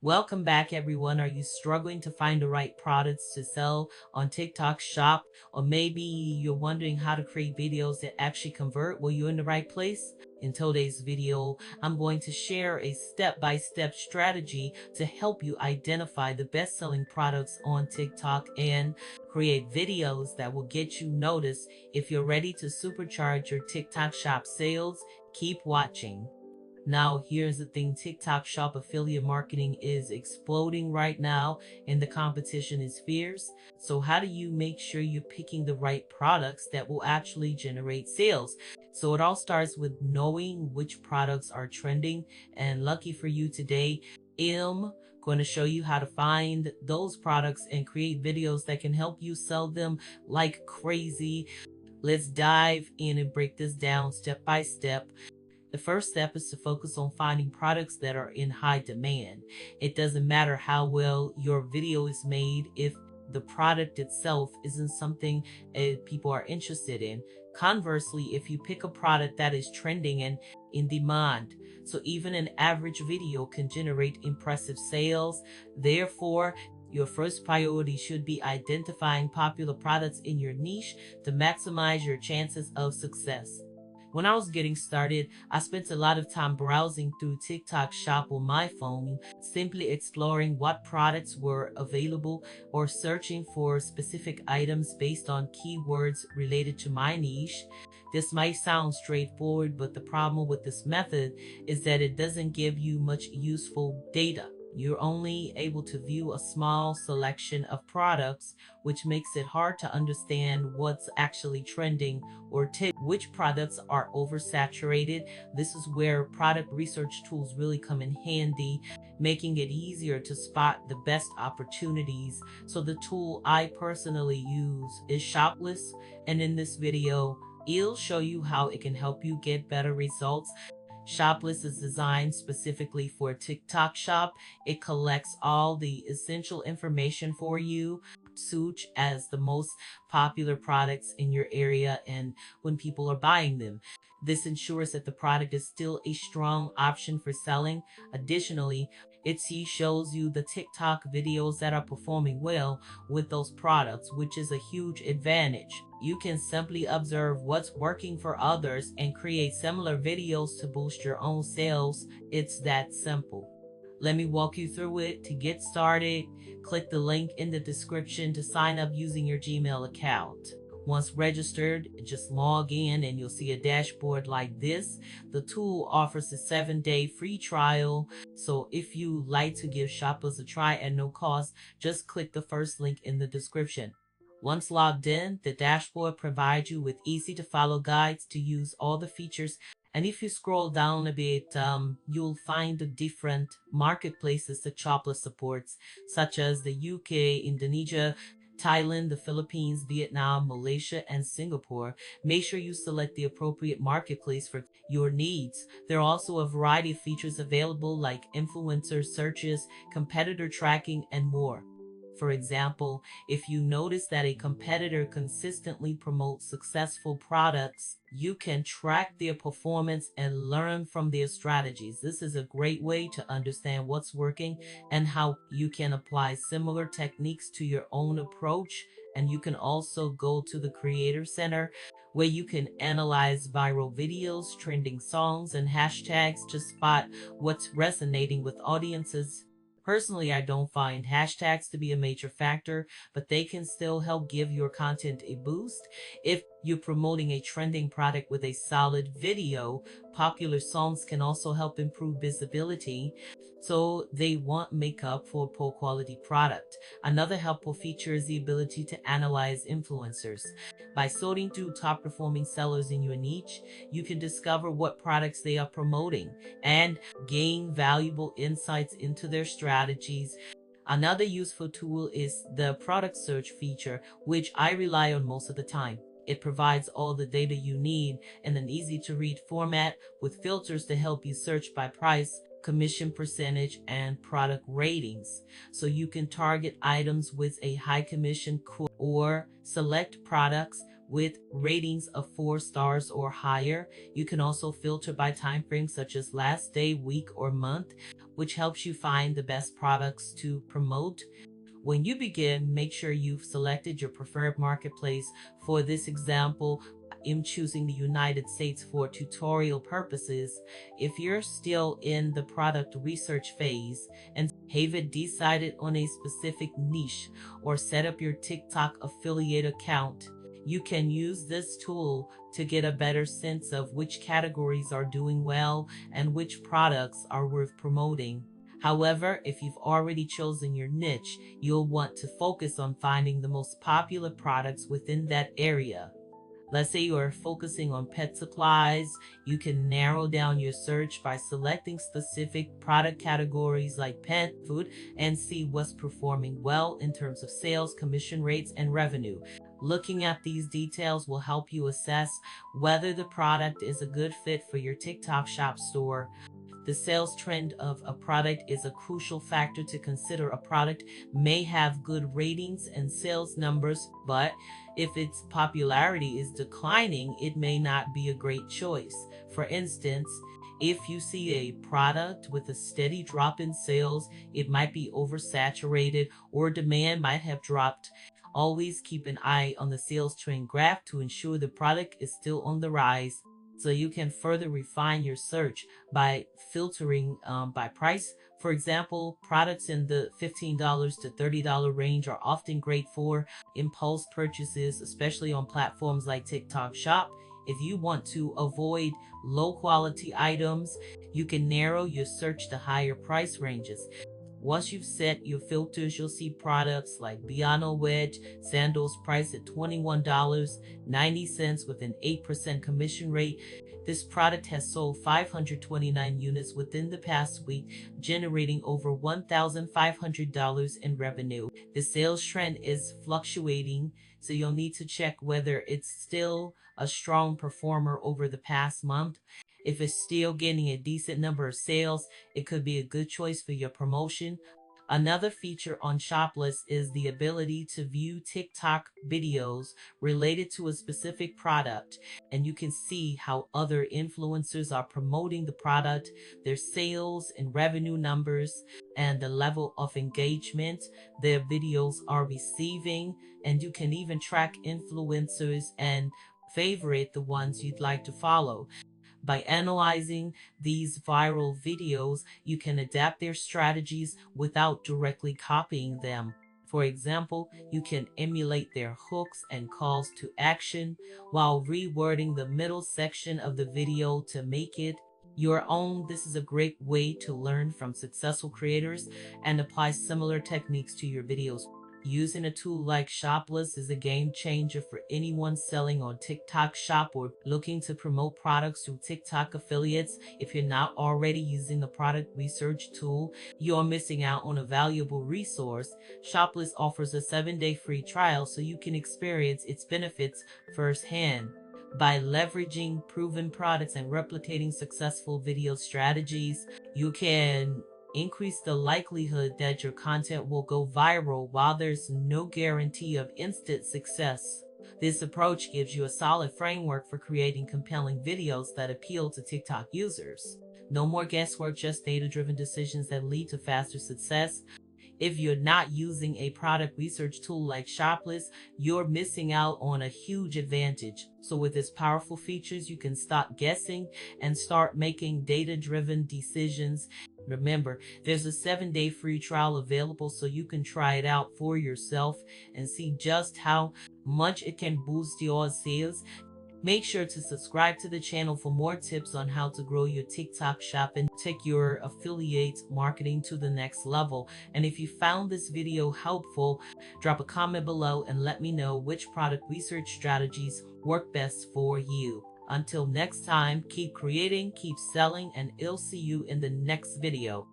Welcome back, everyone. Are you struggling to find the right products to sell on TikTok Shop? Or maybe you're wondering how to create videos that actually convert? Well, you're in the right place. In today's video, I'm going to share a step-by-step strategy to help you identify the best-selling products on TikTok and create videos that will get you noticed. If you're ready to supercharge your TikTok Shop sales, keep watching. Now, here's the thing, TikTok Shop affiliate marketing is exploding right now and the competition is fierce. So how do you make sure you're picking the right products that will actually generate sales? So it all starts with knowing which products are trending. And lucky for you today, I'm going to show you how to find those products and create videos that can help you sell them like crazy. Let's dive in and break this down step by step. The first step is to focus on finding products that are in high demand. It doesn't matter how well your video is made if the product itself isn't something people are interested in. Conversely, if you pick a product that is trending and in demand, so even an average video can generate impressive sales. Therefore, your first priority should be identifying popular products in your niche to maximize your chances of success. When I was getting started, I spent a lot of time browsing through TikTok Shop on my phone, simply exploring what products were available or searching for specific items based on keywords related to my niche. This might sound straightforward, but the problem with this method is that it doesn't give you much useful data. You're only able to view a small selection of products, which makes it hard to understand what's actually trending or which products are oversaturated. This is where product research tools really come in handy, making it easier to spot the best opportunities. So the tool I personally use is Shoplist, and in this video, it'll show you how it can help you get better results. Shoplist is designed specifically for TikTok Shop. It collects all the essential information for you, such as the most popular products in your area and when people are buying them. This ensures that the product is still a strong option for selling. Additionally, it shows you the TikTok videos that are performing well with those products, which is a huge advantage. You can simply observe what's working for others and create similar videos to boost your own sales. It's that simple. Let me walk you through it. To get started, click the link in the description to sign up using your Gmail account. Once registered, just log in and you'll see a dashboard like this. The tool offers a 7-day free trial. So if you like to give Shoplist a try at no cost, just click the first link in the description. Once logged in, the dashboard provides you with easy to follow guides to use all the features. And if you scroll down a bit, you'll find the different marketplaces that Shoplist supports, such as the UK, Indonesia, Thailand, the Philippines, Vietnam, Malaysia, and Singapore. Make sure you select the appropriate marketplace for your needs. There are also a variety of features available like influencer searches, competitor tracking, and more. For example, if you notice that a competitor consistently promotes successful products, you can track their performance and learn from their strategies. This is a great way to understand what's working and how you can apply similar techniques to your own approach. And you can also go to the Creator Center where you can analyze viral videos, trending songs, and hashtags to spot what's resonating with audiences. Personally, I don't find hashtags to be a major factor, but they can still help give your content a boost. If you're promoting a trending product with a solid video, popular songs can also help improve visibility, so they won't make up for a poor quality product. Another helpful feature is the ability to analyze influencers. By sorting through top performing sellers in your niche, you can discover what products they are promoting and gain valuable insights into their strategies. Another useful tool is the product search feature, which I rely on most of the time. It provides all the data you need in an easy to read format with filters to help you search by price, commission percentage, and product ratings. So you can target items with a high commission or select products with ratings of 4 stars or higher. You can also filter by time frame such as last day, week, or month, which helps you find the best products to promote. When you begin, make sure you've selected your preferred marketplace. For this example, I'm choosing the United States for tutorial purposes. If you're still in the product research phase and haven't decided on a specific niche or set up your TikTok affiliate account, you can use this tool to get a better sense of which categories are doing well and which products are worth promoting. However, if you've already chosen your niche, you'll want to focus on finding the most popular products within that area. Let's say you are focusing on pet supplies. You can narrow down your search by selecting specific product categories like pet food and see what's performing well in terms of sales, commission rates, and revenue. Looking at these details will help you assess whether the product is a good fit for your TikTok Shop store. The sales trend of a product is a crucial factor to consider. A product may have good ratings and sales numbers, but if its popularity is declining, it may not be a great choice. For instance, if you see a product with a steady drop in sales, it might be oversaturated or demand might have dropped. Always keep an eye on the sales trend graph to ensure the product is still on the rise. So you can further refine your search by filtering by price. For example, products in the $15 to $30 range are often great for impulse purchases, especially on platforms like TikTok Shop. If you want to avoid low quality items, you can narrow your search to higher price ranges. Once you've set your filters, you'll see products like Biano Wedge sandals priced at $21.90 with an 8% commission rate. This product has sold 529 units within the past week, generating over $1,500 in revenue. The sales trend is fluctuating, so you'll need to check whether it's still a strong performer over the past month. If it's still getting a decent number of sales, it could be a good choice for your promotion. Another feature on Shoplist is the ability to view TikTok videos related to a specific product, and you can see how other influencers are promoting the product, their sales and revenue numbers, and the level of engagement their videos are receiving. And you can even track influencers and favorite the ones you'd like to follow. By analyzing these viral videos, you can adapt their strategies without directly copying them. For example, you can emulate their hooks and calls to action while rewording the middle section of the video to make it your own. This is a great way to learn from successful creators and apply similar techniques to your videos. Using a tool like Shoplist is a game changer for anyone selling on TikTok Shop or looking to promote products through TikTok affiliates. If you're not already using the product research tool, you're missing out on a valuable resource. Shoplist offers a 7-day free trial so you can experience its benefits firsthand. By leveraging proven products and replicating successful video strategies, you can increase the likelihood that your content will go viral. While there's no guarantee of instant success, this approach gives you a solid framework for creating compelling videos that appeal to TikTok users. No more guesswork, just data-driven decisions that lead to faster success. If you're not using a product research tool like Shoplist, you're missing out on a huge advantage. So with its powerful features, you can stop guessing and start making data-driven decisions. Remember, there's a 7-day free trial available so you can try it out for yourself and see just how much it can boost your sales. Make sure to subscribe to the channel for more tips on how to grow your TikTok shop and take your affiliate marketing to the next level. And if you found this video helpful, drop a comment below and let me know which product research strategies work best for you. Until next time, keep creating, keep selling, and I'll see you in the next video.